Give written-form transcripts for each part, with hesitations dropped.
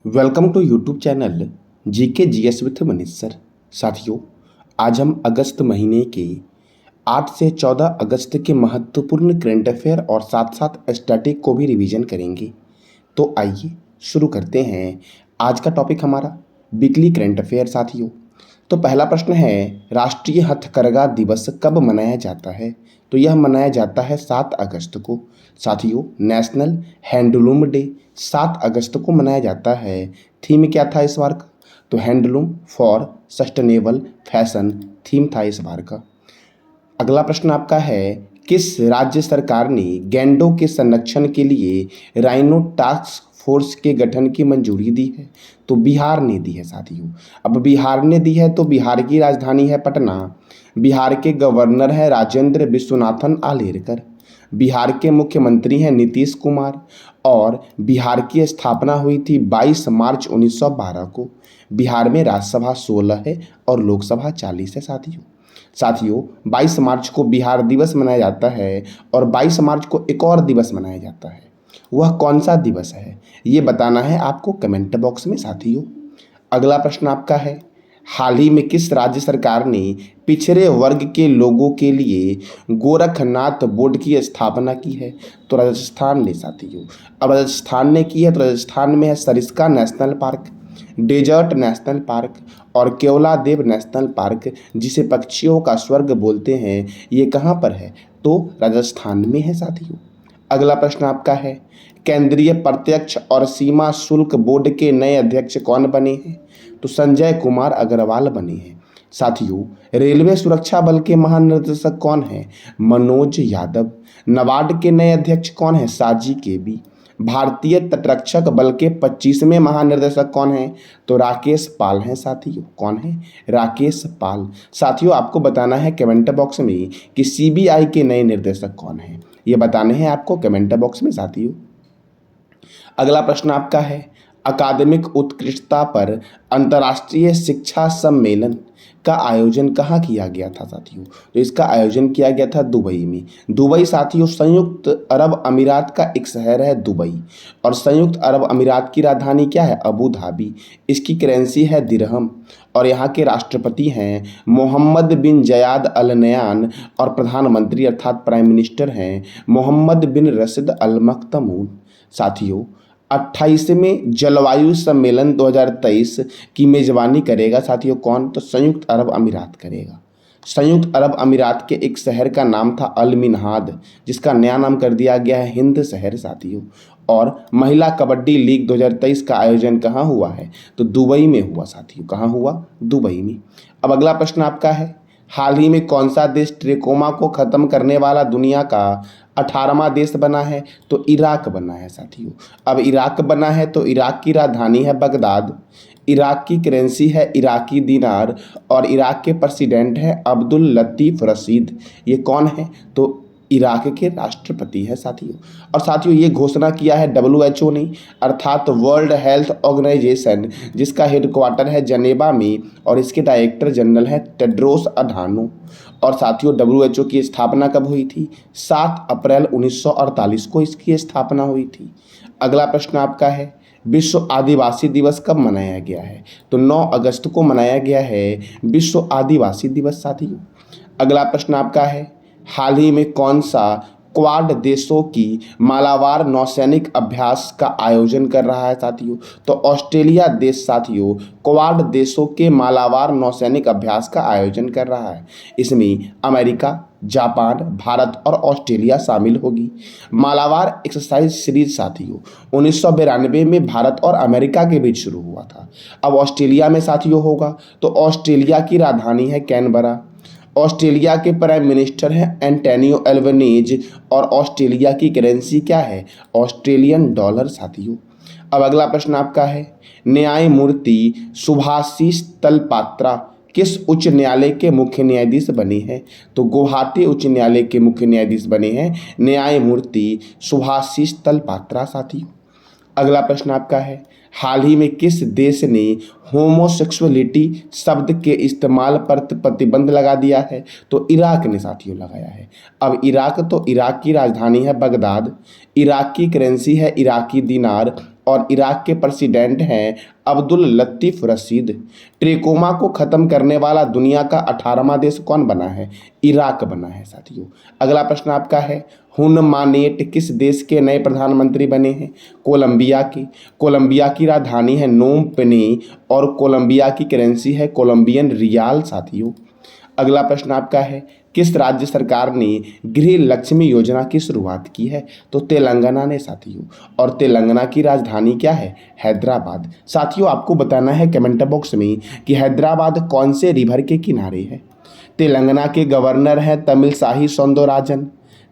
Welcome to YouTube channel GK GS with Manish sir. साथियों, आज हम अगस्त महीने के 8 से 14 अगस्त के महत्वपूर्ण करंट अफेयर और साथ साथ स्टैटिक को भी रिवीजन करेंगे। तो आइए शुरू करते हैं। आज का टॉपिक हमारा वीकली करंट अफेयर। साथियों, तो पहला प्रश्न है, राष्ट्रीय हथकरघा दिवस कब मनाया जाता है? तो यह मनाया जाता है 7 अगस्त को। साथियों, नेशनल हैंडलूम डे 7 अगस्त को मनाया जाता है। थीम क्या था इस बार का? तो handloom for sustainable fashion theme था इस बार का। अगला प्रश्न आपका है, किस राज्य सरकार ने गैंडों के संरक्षण के लिए राइनो टास्क फोर्स के गठन की मंजूरी दी है? तो बिहार ने दी है साथियों। अब बिहार ने दी है तो बिहार की राजधानी है पटना। बिहार के गवर्नर है राजेंद्र विश्वनाथन आलेरकर। बिहार के मुख्यमंत्री हैं नीतीश कुमार। और बिहार की स्थापना हुई थी 22 मार्च 1912 को। बिहार में राज्यसभा 16 है और लोकसभा 40 है साथियों। साथियों, 22 मार्च को बिहार दिवस मनाया जाता है और 22 मार्च को एक और दिवस मनाया जाता है। वह कौन सा दिवस है ये बताना है आपको कमेंट बॉक्स में साथियों। अगला प्रश्न आपका है, हाल ही में किस राज्य सरकार ने पिछड़े वर्ग के लोगों के लिए गोरखनाथ बोर्ड की स्थापना की है? तो राजस्थान ने साथियों। अब राजस्थान ने की है तो राजस्थान में है Sariska national park, desert national park और केवलादेव नेशनल पार्क, जिसे पक्षियों का स्वर्ग बोलते हैं। ये कहाँ पर है? तो राजस्थान में है साथियों। अगला प्रश्न आपका है, केंद्रीय प्रत्यक्ष और सीमा शुल्क बोर्ड के नए अध्यक्ष कौन बने हैं? तो संजय कुमार अग्रवाल बने हैं। साथियों, रेलवे सुरक्षा बल के महानिदेशक कौन हैं? मनोज यादव। नाबार्ड के नए अध्यक्ष कौन हैं? साजी केबी। भारतीय तटरक्षक बल के 25वें महानिर्देशक कौन हैं? तो राकेश पाल हैं साथियों। कौन है? राकेश पाल। साथियों, आपको बताना है कमेंट बॉक्स में कि सीबीआई के नए निर्देशक कौन हैं। ये बताने हैं आपको कमेंट बॉक्स में साथियों। अगला प्रश्न आपका है, अकादमिक उत्कृष्टता पर अंतर्राष्ट्रीय शिक्षा सम्मेलन का आयोजन कहाँ किया गया था साथियों? तो इसका आयोजन किया गया था दुबई में। दुबई साथियों संयुक्त अरब अमीरात का एक शहर है दुबई। और संयुक्त अरब अमीरात की राजधानी क्या है? Abu Dhabi. इसकी करेंसी है दिरहम। और यहाँ के राष्ट्रपति हैं मोहम्मद बिन जयाद अल नयान और प्रधानमंत्री अर्थात प्राइम मिनिस्टर हैं मोहम्मद बिन रशीद अल मख्तूम। साथियों, 28वें जलवायु सम्मेलन 2023 की मेजबानी करेगा साथियों कौन? तो संयुक्त अरब अमीरात करेगा। संयुक्त अरब अमीरात के एक शहर का नाम था अल मिनहाद, जिसका नया नाम कर दिया गया है हिंद शहर साथियों। और महिला कबड्डी लीग 2023 का आयोजन कहाँ हुआ है? तो दुबई में हुआ साथियों। कहाँ हुआ? दुबई में। अब अगला प्रश्न आपका है, हाल ही में कौन सा देश ट्रेकोमा को खत्म करने वाला दुनिया का 18वां देश बना है? तो इराक बना है साथियों। अब इराक बना है तो इराक की राजधानी है बगदाद। इराक की करेंसी है इराकी दिनार और इराक के प्रेसिडेंट है अब्दुल लतीफ़ रशीद। ये कौन है? तो इराक के राष्ट्रपति है साथियों। और साथियों, ये घोषणा किया है WHO ने, अर्थात वर्ल्ड हेल्थ ऑर्गेनाइजेशन, जिसका हेडक्वार्टर है जनेवा में और इसके डायरेक्टर जनरल है टेड्रोस अधानो। और साथियों, WHO की स्थापना कब हुई थी? 7 अप्रैल 1948 को इसकी स्थापना हुई थी। अगला प्रश्न आपका है, विश्व आदिवासी दिवस कब मनाया गया है? तो 9 अगस्त को मनाया गया है विश्व आदिवासी दिवस साथियों। अगला प्रश्न आपका है, हाल ही में कौन सा क्वाड देशों की मालाबार नौसैनिक अभ्यास का आयोजन कर रहा है साथियों? तो ऑस्ट्रेलिया देश साथियों क्वाड देशों के मालाबार नौसैनिक अभ्यास का आयोजन कर रहा है। इसमें अमेरिका, जापान, भारत और ऑस्ट्रेलिया शामिल होगी। मालाबार एक्सरसाइज सीरीज साथियों 1992 में भारत और अमेरिका के बीच शुरू हुआ था। अब ऑस्ट्रेलिया में साथियों होगा। तो ऑस्ट्रेलिया की राजधानी है कैनबरा। ऑस्ट्रेलिया के प्राइम मिनिस्टर हैं एंटोनियो एल्बनीज और ऑस्ट्रेलिया की करेंसी क्या है? ऑस्ट्रेलियन डॉलर साथियों। अब अगला प्रश्न आपका है, न्यायमूर्ति सुभाषिष तलपात्रा किस उच्च न्यायालय के मुख्य न्यायाधीश बने हैं? तो गुवाहाटी उच्च न्यायालय के मुख्य न्यायाधीश बने हैं न्यायमूर्ति सुभाषिष तलपात्रा साथियों। अगला प्रश्न आपका है, हाल ही में किस देश ने होमोसेक्सुअलिटी शब्द के इस्तेमाल पर प्रतिबंध लगा दिया है? तो इराक ने साथियों लगाया है। अब इराक, तो इराक की राजधानी है बगदाद। इराक की करेंसी है इराकी दिनार और इराक के प्रेसिडेंट हैं अब्दुल लतीफ़ रशीद। ट्रेकोमा को ख़त्म करने वाला दुनिया का 18वां देश कौन बना है? इराक बना है साथियों। अगला प्रश्न आपका है, हुन मानेट किस देश के नए प्रधानमंत्री बने हैं? कोलंबिया की। कोलंबिया की राजधानी है नोम पेनी और कोलंबिया की करेंसी है कोलंबियन रियाल साथियों। अगला प्रश्न आपका है, किस राज्य सरकार ने गृह लक्ष्मी योजना की शुरुआत की है? तो तेलंगाना ने साथियों। और तेलंगाना की राजधानी क्या है? हैदराबाद। साथियों आपको बताना है कमेंट बॉक्स में कि हैदराबाद कौन से रिवर के किनारे है। तेलंगाना के गवर्नर हैं तमिलसाई सौंदरराजन।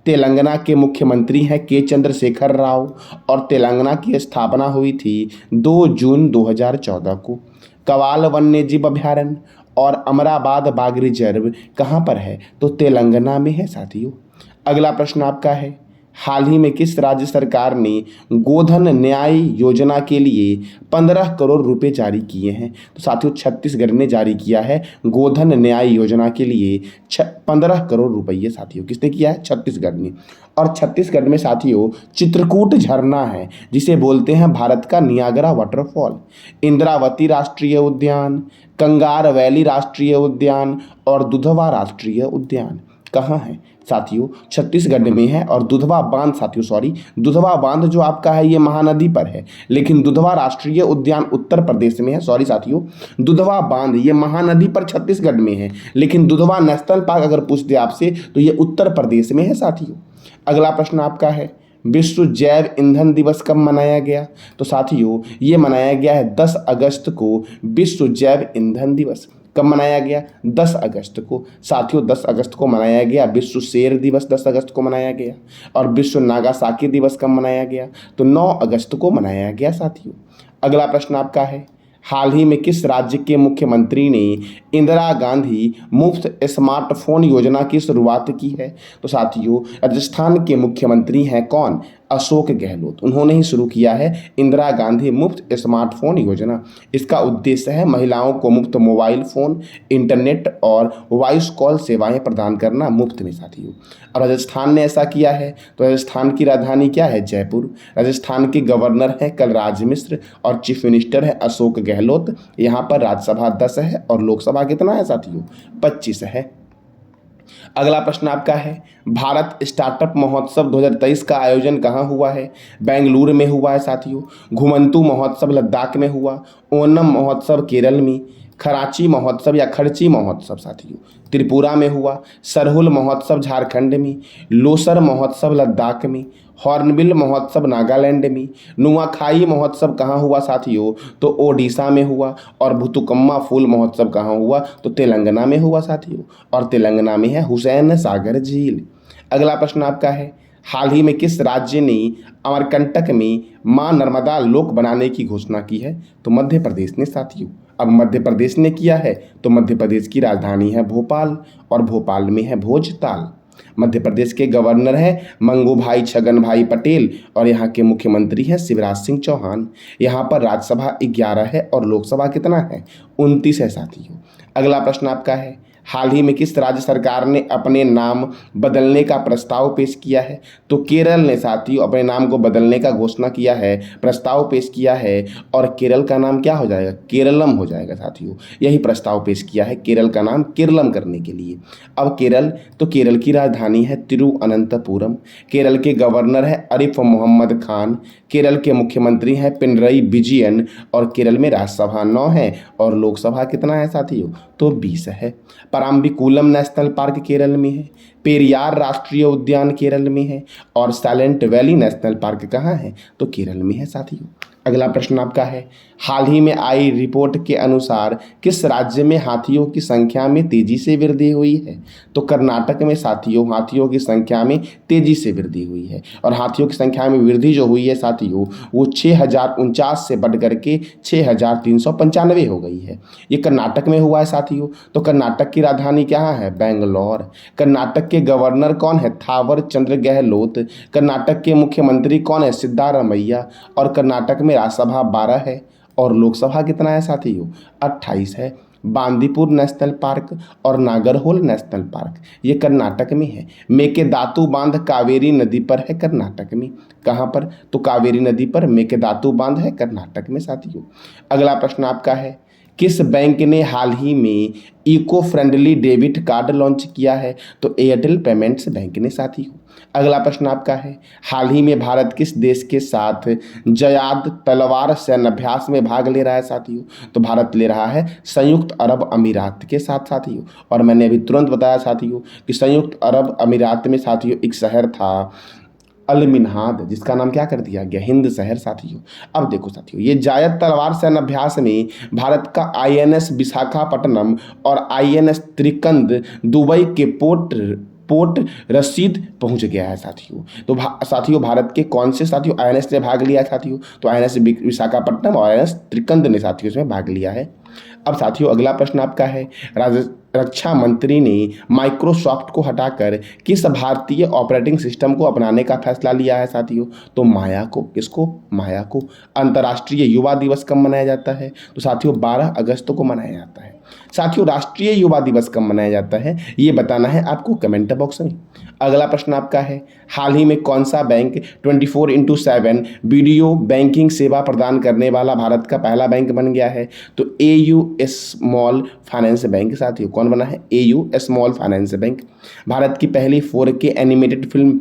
तेलंगाना के मुख्यमंत्री हैं के चंद्रशेखर राव और तेलंगाना की स्थापना हुई थी 2 जून 2014 को। कवाल वन्यजीव अभयारण्य और अमराबाद बाघ रिजर्व कहाँ पर है? तो तेलंगाना में है साथियों। अगला प्रश्न आपका है, हाल ही में किस राज्य सरकार ने गोधन न्याय योजना के लिए 15 करोड़ रुपए जारी किए हैं? तो साथियों छत्तीसगढ़ ने जारी किया है गोधन न्याय योजना के लिए 15 करोड़ रुपये साथियों। किसने किया है? छत्तीसगढ़ ने। और छत्तीसगढ़ में साथियों चित्रकूट झरना है जिसे बोलते हैं भारत का नियाग्रा वाटरफॉल। इंद्रावती राष्ट्रीय उद्यान, कंगार वैली राष्ट्रीय उद्यान और दुधवा राष्ट्रीय उद्यान कहाँ है? साथियों छत्तीसगढ़ में है। और दुधवा बांध साथियों दुधवा बांध जो आपका है ये महानदी पर है, लेकिन दुधवा राष्ट्रीय उद्यान उत्तर प्रदेश में है। साथियों दुधवा बांध ये महानदी पर छत्तीसगढ़ में है, लेकिन दुधवा नेशनल पार्क अगर पूछ दे आपसे तो ये उत्तर प्रदेश में है साथियों। अगला प्रश्न आपका है, विश्व जैव ईंधन दिवस कब मनाया गया? तो साथियों ये मनाया गया है 10 अगस्त को। विश्व जैव ईंधन दिवस कब मनाया गया? 10 अगस्त को। साथियों 10 अगस्त को मनाया गया। विश्व शेर दिवस 10 अगस्त को मनाया गया। और विश्व नागासाकी दिवस कब मनाया गया? तो 9 अगस्त को मनाया गया साथियों। अगला प्रश्न आपका है, हाल ही में किस राज्य के मुख्यमंत्री ने इंदिरा गांधी मुफ्त स्मार्टफोन योजना की शुरुआत की है? तो साथियों राजस्थान के मुख्यमंत्री हैं कौन? अशोक गहलोत। उन्होंने ही शुरू किया है इंदिरा गांधी मुफ्त स्मार्टफोन योजना। इसका उद्देश्य है महिलाओं को मुफ्त मोबाइल फ़ोन, इंटरनेट और वॉइस कॉल सेवाएं प्रदान करना मुफ्त में साथियों। और राजस्थान ने ऐसा किया है। तो राजस्थान की राजधानी क्या है? जयपुर। राजस्थान के गवर्नर हैं कलराज मिश्र और चीफ मिनिस्टर है अशोक गहलोत। यहाँ पर राज्यसभा 10 है और लोकसभा कितना है साथियों? 25 है। अगला प्रश्न आपका है, भारत स्टार्टअप महोत्सव 2023 का आयोजन कहाँ हुआ है? बेंगलुरु में हुआ है साथियों। घुमंतू महोत्सव लद्दाख में हुआ। ओनम महोत्सव केरल में। खराची महोत्सव या खर्ची महोत्सव साथियों त्रिपुरा में हुआ। सरहुल महोत्सव झारखंड में। लोसर महोत्सव लद्दाख में। हॉर्नबिल महोत्सव नागालैंड में। नुआखाई महोत्सव कहाँ हुआ साथियों? तो ओडिशा में हुआ। और भुतुकम्मा फूल महोत्सव कहाँ हुआ? तो तेलंगाना में हुआ साथियों। और तेलंगाना में है हुसैन सागर झील। अगला प्रश्न आपका है, हाल ही में किस राज्य ने अमरकंटक में मां नर्मदा लोक बनाने की घोषणा की है? तो मध्य प्रदेश ने साथियों। अब मध्य प्रदेश ने किया है तो मध्य प्रदेश की राजधानी है भोपाल और भोपाल में है भोजताल। मध्य प्रदेश के गवर्नर हैं मंगूभाई छगन भाई पटेल और यहाँ के मुख्यमंत्री हैं शिवराज सिंह चौहान। यहाँ पर राज्यसभा 11 है और लोकसभा कितना है? 29 है साथियों। अगला प्रश्न आपका है, हाल ही में किस राज्य सरकार ने अपने नाम बदलने का प्रस्ताव पेश किया है? तो केरल ने साथियों अपने नाम को बदलने का घोषणा किया है, प्रस्ताव पेश किया है। और केरल का नाम क्या हो जाएगा? केरलम हो जाएगा साथियों। यही प्रस्ताव पेश किया है केरल का नाम केरलम करने के लिए। अब केरल, तो केरल की राजधानी है तिरुअनंतपुरम। केरल के गवर्नर है आरिफ मोहम्मद खान। केरल के मुख्यमंत्री हैं पिनरई विजयन। और केरल में राज्यसभा 9 है और लोकसभा कितना है साथियों? तो 20 है। पराम्बिकुलम नेशनल पार्क केरल में है। पेरियार राष्ट्रीय उद्यान केरल में है। और साइलेंट वैली नेशनल पार्क कहाँ है? तो केरल में है साथियों। अगला प्रश्न आपका है, हाल ही में आई रिपोर्ट के अनुसार किस राज्य में हाथियों की संख्या में तेजी से वृद्धि हुई है? तो कर्नाटक में साथियों हाथियों की संख्या में तेजी से वृद्धि हुई है। और हाथियों की संख्या में वृद्धि जो हुई है साथियों वो 6049 से बढ़ करके 6395 हो गई है। ये कर्नाटक में हुआ है साथियों। तो कर्नाटक की राजधानी क्या है? बेंगलोर। कर्नाटक के गवर्नर कौन है? थावर चंद्र गहलोत। कर्नाटक के मुख्यमंत्री कौन है? सिद्धारमैया। और कर्नाटक में राज्यसभा 12 है और लोकसभा कितना है साथियों? 28 है। बांदीपुर नेशनल पार्क और नागरहोल नेशनल पार्क, ये कर्नाटक में है। मेकेदातु बांध कावेरी नदी पर है कर्नाटक में। कहाँ पर? तो कावेरी नदी पर मेकेदातु बांध है कर्नाटक में साथियों। अगला प्रश्न आपका है, किस बैंक ने हाल ही में eco friendly debit card launch किया है? तो एयरटेल पेमेंट्स बैंक ने साथियों। अगला प्रश्न आपका है, हाल ही में भारत किस देश के साथ जयाद तलवार सैन्याभ्यास में भाग ले रहा है साथियों? तो भारत ले रहा है संयुक्त अरब अमीरात के साथ साथियों। और मैंने अभी तुरंत बताया साथियों कि संयुक्त अरब अमीरात में साथियों एक शहर था अल मिन्हाद, जिसका नाम क्या कर दिया गया? हिंद शहर साथियों। अब देखो साथियों, ये जायद तलवार सैन्याभ्यास में भारत का आईएनएस विशाखापट्टनम और आईएनएस त्रिकंद दुबई के पोर्ट रशीद पहुंच गया है साथियों। तो साथियों भारत के कौन से साथियों आईएनएस ने भाग लिया है साथियों? तो आईएनएस विशाखापट्टनम और आईएनएस त्रिकंद ने साथियों इसमें भाग लिया है। अब साथियों अगला प्रश्न आपका है, रक्षा मंत्री ने माइक्रोसॉफ्ट को हटाकर किस भारतीय ऑपरेटिंग सिस्टम को अपनाने का फैसला लिया है साथियों? तो माया को। किसको? माया को। अंतर्राष्ट्रीय युवा दिवस कब मनाया जाता है? तो साथियों 12 अगस्त को मनाया जाता है। साथियों राष्ट्रीय युवा दिवस कब मनाया जाता है ये बताना है आपको कमेंट बॉक्स में। अगला प्रश्न आपका है, हाल ही में कौन सा बैंक 24/7 वीडियो बैंकिंग सेवा प्रदान करने वाला भारत का पहला बैंक बन गया है? तो एयू स्मॉल फाइनेंस बैंक साथियों। कौन बना है? AU small finance bank. Bharat की पहली 4K एनिमेटेड फिल्म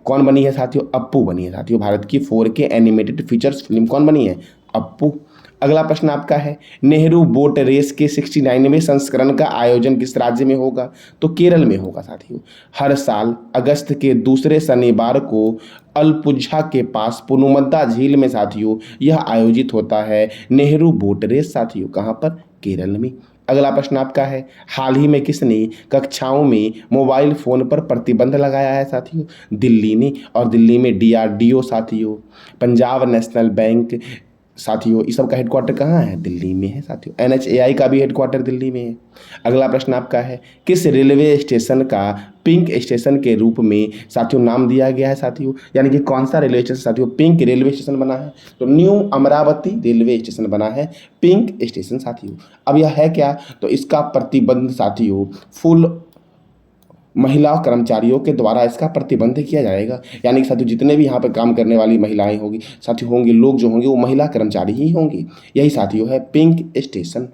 कौन बनी है साथियों? अप्पू बनी है साथियों। भारत की 4K एनिमेटेड फीचर्स फिल्म कौन बनी है? अप्पू। अगला प्रश्न आपका है, नेहरू बोट रेस के 69वें संस्करण का आयोजन किस राज्य में होगा? तो केरल में होगा साथियों। हर साल अगस्त के दूसरे शनिवार को अलपुझा के पास पुनुमद्दा झील में साथियों यह आयोजित होता है नेहरू बोट रेस साथियों। कहाँ पर? केरल में। अगला प्रश्न आपका है, हाल ही में किसने कक्षाओं में मोबाइल फ़ोन पर प्रतिबंध लगाया है साथियों? दिल्ली ने। और दिल्ली में DRDO साथियों, पंजाब नेशनल बैंक साथियों, इस सब का हेडक्वार्टर कहाँ है? दिल्ली में है साथियों। NHAI का भी हेडक्वार्टर दिल्ली में है। अगला प्रश्न आपका है, किस रेलवे स्टेशन का पिंक स्टेशन के रूप में साथियों नाम दिया गया है साथियों? यानी कि कौन सा रेलवे स्टेशन साथियों पिंक रेलवे स्टेशन बना है? तो न्यू अमरावती रेलवे स्टेशन बना है पिंक स्टेशन साथियों। अब यह है क्या? तो इसका प्रतिबंध साथियों फुल महिला कर्मचारियों के द्वारा इसका प्रतिबंध किया जाएगा। यानी कि साथियों जितने भी यहाँ पे काम करने वाली महिलाएं होंगी साथियों, होंगे लोग जो होंगे वो महिला कर्मचारी ही होंगे। यही साथियों है पिंक स्टेशन।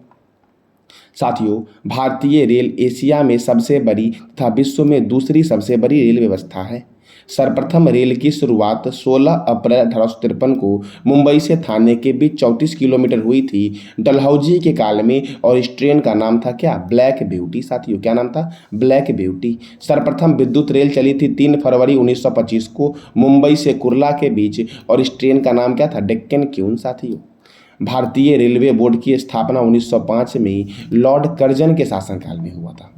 साथियों भारतीय रेल एशिया में सबसे बड़ी तथा विश्व में दूसरी सबसे बड़ी रेल व्यवस्था है। सर्वप्रथम रेल की शुरुआत 16 अप्रैल 1853 को मुंबई से थाने के बीच 34 किलोमीटर हुई थी डलहौजी के काल में, और इस ट्रेन का नाम था क्या? ब्लैक ब्यूटी साथियों। क्या नाम था? Black beauty. सर्वप्रथम विद्युत रेल चली थी 3 फरवरी 1925 को मुंबई से कुर्ला के बीच, और इस ट्रेन का नाम क्या था? डेक्कन क्वीन साथियों। भारतीय रेलवे बोर्ड की स्थापना 1905 में लॉर्ड कर्जन के शासनकाल में हुआ था।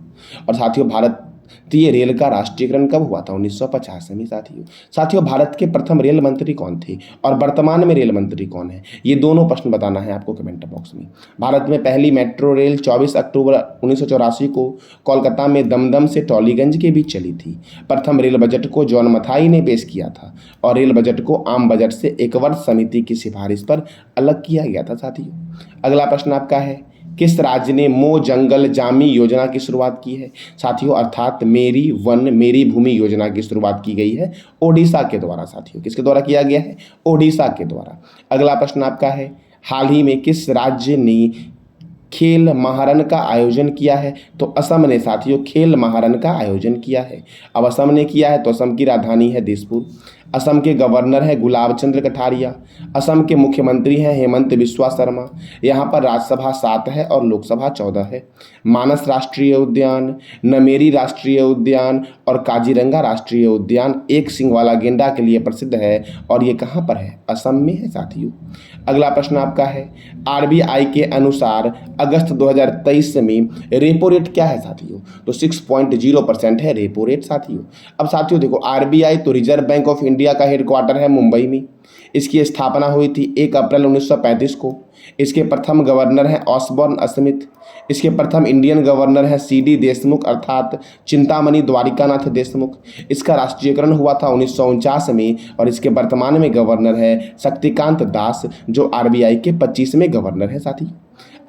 और साथियों भारतीय रेल का राष्ट्रीयकरण कब हुआ था? 1950 में साथियों भारत के प्रथम रेल मंत्री कौन थे और वर्तमान में रेल मंत्री कौन है? ये दोनों प्रश्न बताना है आपको कमेंट बॉक्स में। भारत में पहली मेट्रो रेल 24 अक्टूबर 1984 को कोलकाता में दमदम से टॉलीगंज के बीच चली थी। प्रथम रेल बजट को जॉन मथाई ने पेश किया था, और रेल बजट को आम बजट से एक वर्ष समिति की सिफारिश पर अलग किया गया था साथियों। अगला प्रश्न आपका है, किस राज्य ने मो जंगल जामी योजना की शुरुआत की है? साथियों अर्थात मेरी वन मेरी भूमि योजना की शुरुआत की गई है ओडिशा के द्वारा साथियों। किसके द्वारा किया गया है? ओडिशा के द्वारा। अगला प्रश्न आपका है, हाल ही में किस राज्य ने खेल महारण का आयोजन किया है? तो असम ने साथियों खेल महारण का आयोजन किया है। अब असम ने किया है तो असम की राजधानी है दिसपुर। असम के गवर्नर हैं गुलाब चंद्र कटारिया। असम के मुख्यमंत्री हैं हेमंत बिस्वा शर्मा। यहाँ पर राज्यसभा 7 है और लोकसभा 14 है। मानस राष्ट्रीय उद्यान, नमेरी राष्ट्रीय उद्यान और काजीरंगा राष्ट्रीय उद्यान एक सींग वाला गेंडा के लिए प्रसिद्ध है, और ये कहाँ पर है? असम में है साथियों। अगला प्रश्न आपका है, RBI के अनुसार अगस्त 2023 में रेपो रेट क्या है साथियों? तो 6.0% है रेपो रेट साथियों। अब साथियों देखो RBI तो रिजर्व बैंक ऑफ इंडिया का हेडक्वार्टर है मुंबई में। इसकी स्थापना हुई थी 1 अप्रैल 1935 को। इसके प्रथम गवर्नर हैं ऑसबॉर्न स्मिथ। इसके प्रथम इंडियन गवर्नर हैं CD देशमुख अर्थात चिंतामणि द्वारिकानाथ देशमुख। इसका राष्ट्रीयकरण हुआ था 1949 में, और इसके वर्तमान में गवर्नर है शक्तिकांत दास, जो RBI के 25वें गवर्नर हैं साथी।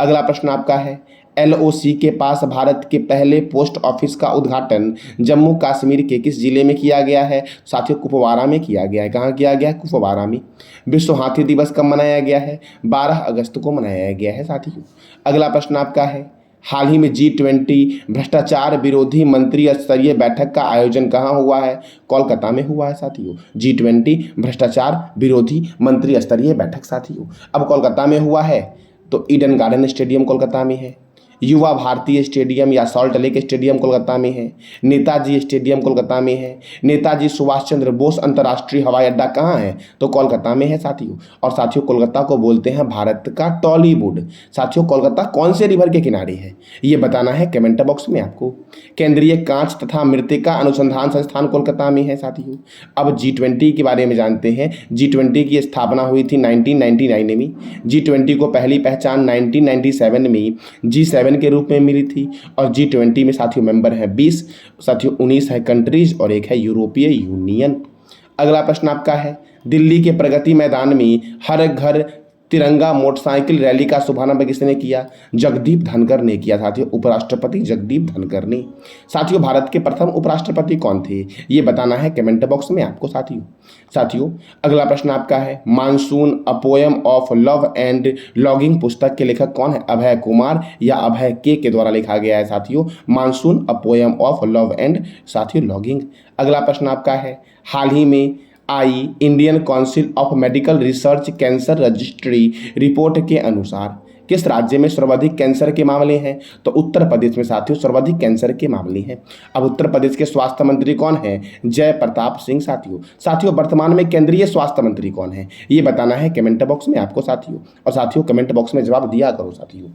अगला प्रश्न आपका है, LOC के पास भारत के पहले पोस्ट ऑफिस का उद्घाटन जम्मू कश्मीर के किस जिले में किया गया है? साथियों, कुपवारा में किया गया है। कहाँ किया गया है? कुपवारा में। विश्व हाथी दिवस कब मनाया गया है? 12 अगस्त को मनाया गया है साथियों। अगला प्रश्न आपका है, हाल ही में G20 भ्रष्टाचार विरोधी मंत्री स्तरीय बैठक का आयोजन कहाँ हुआ है? कोलकाता में हुआ है साथियों। G20 भ्रष्टाचार विरोधी मंत्री स्तरीय बैठक साथियों अब कोलकाता में हुआ है, तो ईडन गार्डन स्टेडियम कोलकाता में है। युवा भारतीय स्टेडियम या सॉल्ट लेक स्टेडियम कोलकाता में है। नेताजी स्टेडियम कोलकाता में है। नेताजी सुभाष चंद्र बोस अंतर्राष्ट्रीय हवाई अड्डा कहाँ है? तो कोलकाता में है साथियों। और साथियों, कोलकाता को बोलते हैं भारत का टॉलीवुड। साथियों, कोलकाता कौन से रिवर के किनारे है, ये बताना है कमेंट बॉक्स में आपको। केंद्रीय कांच तथा मृत्तिका अनुसंधान संस्थान कोलकाता में है साथियों। अब G20 के बारे में जानते हैं। G20 की स्थापना हुई थी 1999 में। G20 को पहली पहचान 1997 में G7 के रूप में मिली थी। और G20 में साथियों मेंबर हैं 20, साथियों 19 है कंट्रीज और एक है यूरोपीय यूनियन। अगला प्रश्न आपका है, दिल्ली के प्रगति मैदान में हर घर तिरंगा मोटरसाइकिल रैली का शुभारंभ किसने किया? जगदीप धनखड़ ने किया साथियों, उपराष्ट्रपति जगदीप धनखड़ ने। साथियों, भारत के प्रथम उपराष्ट्रपति कौन थे, ये बताना है कमेंट बॉक्स में आपको साथियों। अगला प्रश्न आपका है, monsoon a poem of love and logging पुस्तक के लेखक कौन है? अभय कुमार या अभय के द्वारा लिखा गया है साथियों, monsoon a poem of love and साथियों लॉगिंग। अगला प्रश्न आपका है, हाल ही में आई Indian Council of Medical Research cancer registry report के अनुसार किस राज्य में सर्वाधिक कैंसर के मामले हैं? तो उत्तर प्रदेश में साथियों सर्वाधिक कैंसर के मामले हैं। अब उत्तर प्रदेश के स्वास्थ्य मंत्री कौन है? जय प्रताप सिंह साथियों वर्तमान में केंद्रीय स्वास्थ्य मंत्री कौन है, ये बताना है कमेंट बॉक्स में आपको साथियों। और साथियों कमेंट बॉक्स में जवाब दिया करो साथियों।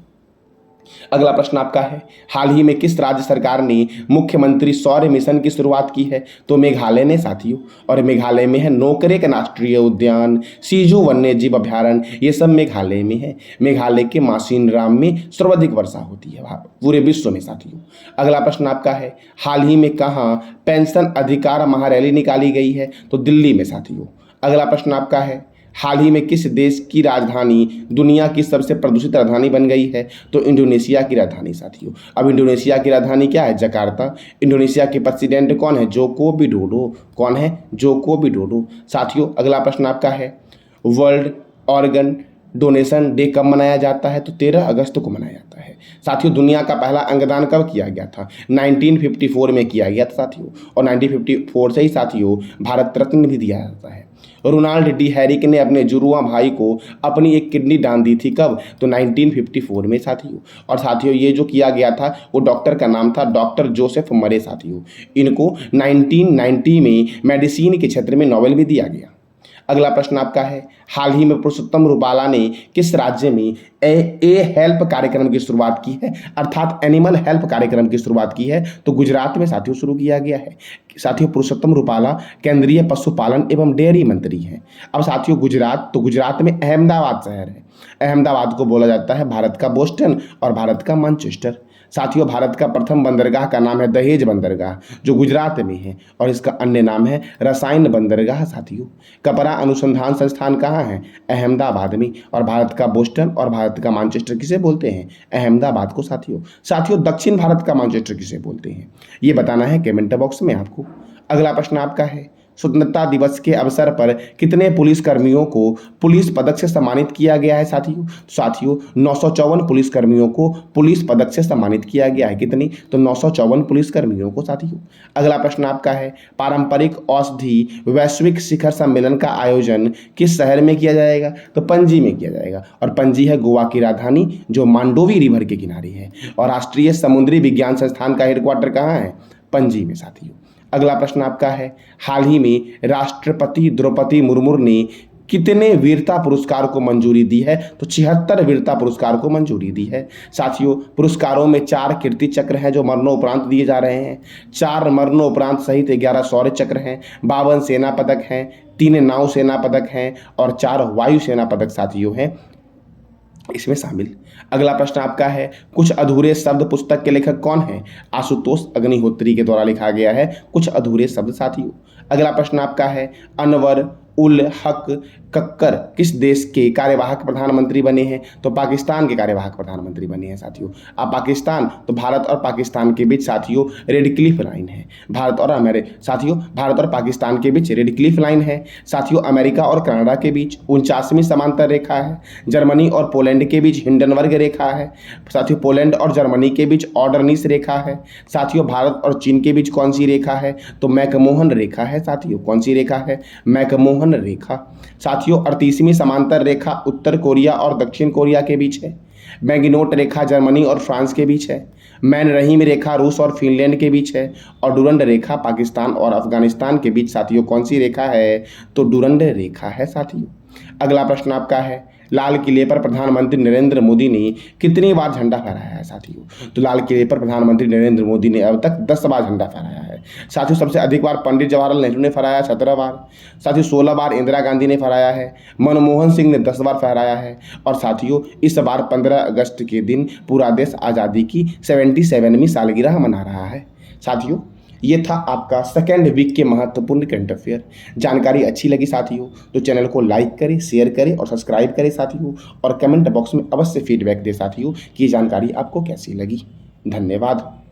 अगला प्रश्न आपका है, हाल ही में किस राज्य सरकार ने मुख्यमंत्री सौर्य मिशन की शुरुआत की है? तो मेघालय ने साथियों। और मेघालय में है नोकरेक राष्ट्रीय उद्यान, सिजू वन्य जीव अभ्यारण्य, ये सब मेघालय में है। मेघालय के मासिनराम में सर्वाधिक वर्षा होती है पूरे विश्व में साथियों। अगला प्रश्न आपका है, हाल ही में कहाँ पेंशन अधिकार महारैली निकाली गई है? तो दिल्ली में साथियों। अगला प्रश्न आपका है, हाल ही में किस देश की राजधानी दुनिया की सबसे प्रदूषित राजधानी बन गई है? तो इंडोनेशिया की राजधानी साथियों। अब इंडोनेशिया की राजधानी क्या है? जकार्ता। इंडोनेशिया के प्रेसिडेंट कौन है? Joko Widodo. कौन है? जोको विडोडो साथियों। अगला प्रश्न आपका है, वर्ल्ड ऑर्गन डोनेशन डे कब मनाया जाता है? तो 13 अगस्त को मनाया जाता है साथियों। दुनिया का पहला अंगदान कब किया गया था? 1954 में किया गया था साथियों। और 1954 से ही साथियों भारत रत्न भी दिया जाता है। रोनाल्ड डी हैरिक ने अपने जुड़वा भाई को अपनी एक किडनी दान दी थी, कब? तो 1954 में साथियों। और साथियों ये जो किया गया था वो डॉक्टर का नाम था डॉक्टर जोसेफ मरे साथियों। इनको 1990 में मेडिसिन के क्षेत्र में नोबेल भी दिया गया। अगला प्रश्न आपका है, हाल ही में पुरुषोत्तम रुपाला ने किस राज्य में ए हेल्प कार्यक्रम की शुरुआत की है, अर्थात एनिमल हेल्प कार्यक्रम की शुरुआत की है? तो गुजरात में साथियों शुरू किया गया है साथियों। पुरुषोत्तम रुपाला केंद्रीय पशुपालन एवं डेयरी मंत्री हैं। अब साथियों गुजरात, तो गुजरात में अहमदाबाद शहर है। अहमदाबाद को बोला जाता है भारत का बोस्टन और भारत का मैनचेस्टर। साथियों भारत का प्रथम बंदरगाह का नाम है दहेज बंदरगाह, जो गुजरात में है, और इसका अन्य नाम है रसायन बंदरगाह साथियों। कपड़ा अनुसंधान संस्थान कहाँ है? अहमदाबाद में। और भारत का बोस्टन और भारत का मैनचेस्टर किसे बोलते हैं? अहमदाबाद को साथियों दक्षिण भारत का मैनचेस्टर किसे बोलते हैं, ये बताना है कमेंट बॉक्स में आपको। अगला प्रश्न आपका है, स्वतंत्रता दिवस के अवसर पर कितने पुलिसकर्मियों को पुलिस पदक से सम्मानित किया गया है साथियों 954 पुलिसकर्मियों को पुलिस पदक से सम्मानित किया गया है। कितनी? तो 954 पुलिसकर्मियों को साथियों। अगला प्रश्न आपका है, पारंपरिक औषधि वैश्विक शिखर सम्मेलन का आयोजन किस शहर में किया जाएगा? तो पणजी में किया जाएगा। और पणजी है गोवा की राजधानी, जो मांडोवी रिवर के किनारे है। और राष्ट्रीय समुद्री विज्ञान संस्थान का हेडक्वार्टर कहाँ है? पणजी में साथियों। अगला प्रश्न आपका है, हाल ही में राष्ट्रपति द्रौपदी मुर्मू ने कितने वीरता पुरस्कार को मंजूरी दी है? तो 76 वीरता पुरस्कार को मंजूरी दी है साथियों। पुरस्कारों में 4 कीर्ति चक्र हैं जो मरणोपरांत दिए जा रहे हैं, 4 मरणोपरांत सहित 11 शौर्य चक्र हैं, 52 सेना पदक हैं, 3 नाव सेना पदक हैं और 4 वायु सेना पदक साथियों हैं इसमें शामिल। अगला प्रश्न आपका है, कुछ अधूरे शब्द पुस्तक के लेखक कौन हैं? आशुतोष अग्निहोत्री के द्वारा लिखा गया है कुछ अधूरे शब्द साथियों। अगला प्रश्न आपका है, अनवर उल हक कक्कर किस देश के कार्यवाहक प्रधानमंत्री बने हैं? तो पाकिस्तान के कार्यवाहक प्रधानमंत्री बने हैं साथियों। अब पाकिस्तान, तो भारत और पाकिस्तान के बीच साथियों रेड क्लिफ लाइन है। भारत और पाकिस्तान के बीच रेड क्लिफ लाइन है साथियों। अमेरिका और कनाडा के बीच 49वीं समांतर रेखा है। जर्मनी और पोलैंड के बीच हिंडनबर्ग रेखा है साथियों। पोलैंड और जर्मनी के बीच ऑर्डरनीस रेखा है साथियों। भारत और चीन के बीच कौन सी रेखा है? तो मैकमोहन रेखा है साथियों। कौन सी रेखा है? मैकमोहन रेखा साथियों। 38वीं समांतर रेखा उत्तर कोरिया और दक्षिण कोरिया के बीच है। मैगिनोट रेखा जर्मनी और फ्रांस के बीच है। मैन रहीम रेखा रूस और फिनलैंड के बीच है। और डुरंड रेखा पाकिस्तान और अफगानिस्तान के बीच साथियों कौन सी रेखा है? तो डुरंड रेखा है साथियों। अगला प्रश्न आपका है, लाल किले पर प्रधानमंत्री नरेंद्र मोदी ने कितनी बार झंडा फहराया है साथियों? तो लाल किले पर प्रधानमंत्री नरेंद्र मोदी ने अब तक 10 बार झंडा फहराया है साथियों। सबसे अधिक बार पंडित जवाहरलाल नेहरू ने फहराया 17 बार साथियों। 16 बार इंदिरा गांधी ने फहराया है। मनमोहन सिंह ने 10 बार फहराया है। और साथियों इस बार 15 अगस्त के दिन पूरा देश आज़ादी की 77वीं सालगिरह मना रहा है साथियों। ये था आपका सेकेंड वीक के महत्वपूर्ण करंट अफेयर। जानकारी अच्छी लगी साथियों तो चैनल को लाइक करें, शेयर करें और सब्सक्राइब करें साथियों। और कमेंट बॉक्स में अवश्य फीडबैक दें साथियों कि ये जानकारी आपको कैसी लगी। धन्यवाद।